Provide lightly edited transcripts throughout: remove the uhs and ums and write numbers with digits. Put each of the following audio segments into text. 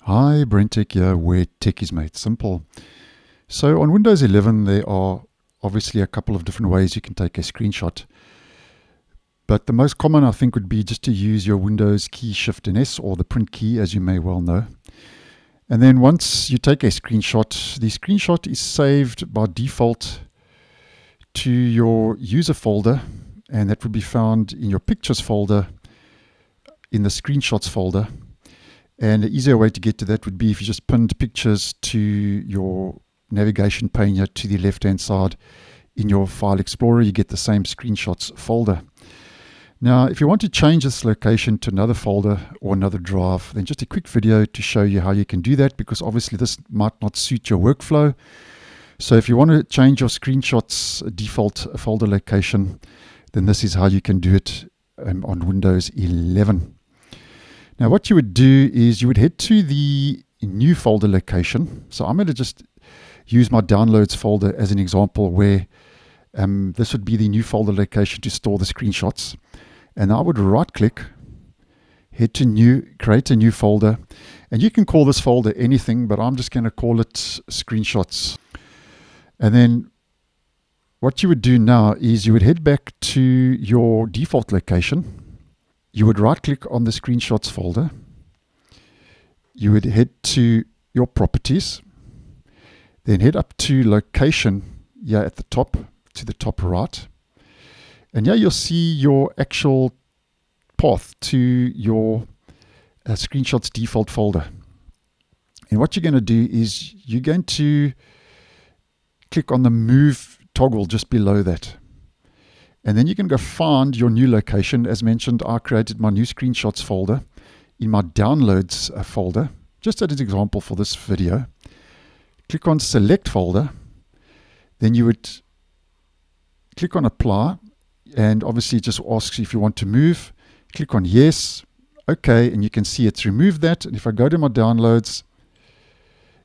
Hi, BrenTech here, where tech is made simple. So on Windows 11, there are obviously a couple of different ways you can take a screenshot. But the most common, I think, would be just to use your Windows key Shift and S, or the print key, as you may well know. And then once you take a screenshot, the screenshot is saved by default to your user folder, and that would be found in your pictures folder, in the screenshots folder. And the easier way to get to that would be if you just pinned pictures to your navigation pane here to the left-hand side in your File Explorer. You get the same screenshots folder. Now, if you want to change this location to another folder or another drive, then just a quick video to show you how you can do that, because obviously this might not suit your workflow. So if you want to change your screenshots default folder location, then this is how you can do it on Windows 11. Now what you would do is you would head to the new folder location. So I'm going to just use my downloads folder as an example, where this would be the new folder location to store the screenshots. And I would right click, head to new, create a new folder, and you can call this folder anything, but I'm just going to call it screenshots. And then what you would do now is you would head back to your default location. You would right click on the screenshots folder. You would head to your properties, then head up to location here at the top, to the top right. And here you'll see your actual path to your screenshots default folder. And what you're going to do is you're going to click on the move toggle just below that. And then you can go find your new location. As mentioned, I created my new screenshots folder in my downloads folder, just as an example for this video. Click on select folder. Then you would click on apply. And obviously it just asks if you want to move. Click on yes. Okay. And you can see it's removed that. And if I go to my downloads,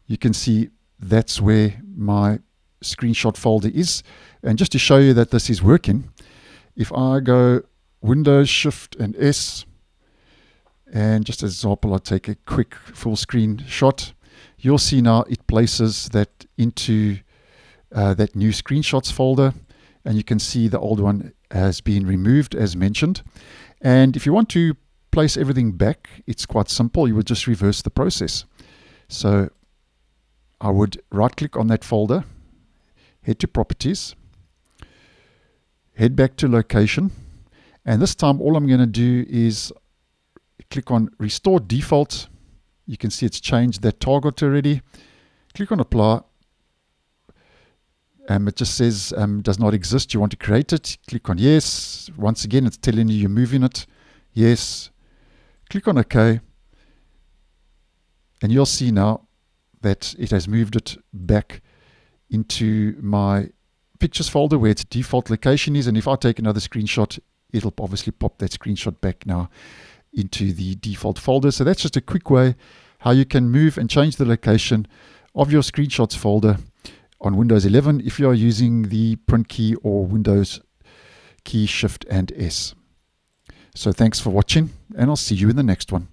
you can see that's where my screenshot folder is. And just to show you that this is working, if I go Windows Shift and S, and just as an example, I take a quick full screen shot, you'll see now it places that into that new screenshots folder, and you can see the old one has been removed as mentioned. And if you want to place everything back, it's quite simple. You would just reverse the process. So I would right click on that folder, head to properties, head back to location, and this time all I'm going to do is click on restore default. You can see it's changed that target already. Click on apply. It just says does not exist. You want to create it. Click on yes. Once again, it's telling you you're moving it. Yes. Click on OK. And you'll see now that it has moved it back into my pictures folder where its default location is. And if I take another screenshot, it'll obviously pop that screenshot back now into the default folder. So that's just a quick way how you can move and change the location of your screenshots folder on Windows 11 if you are using the print key or Windows key Shift and S. So thanks for watching, and I'll see you in the next one.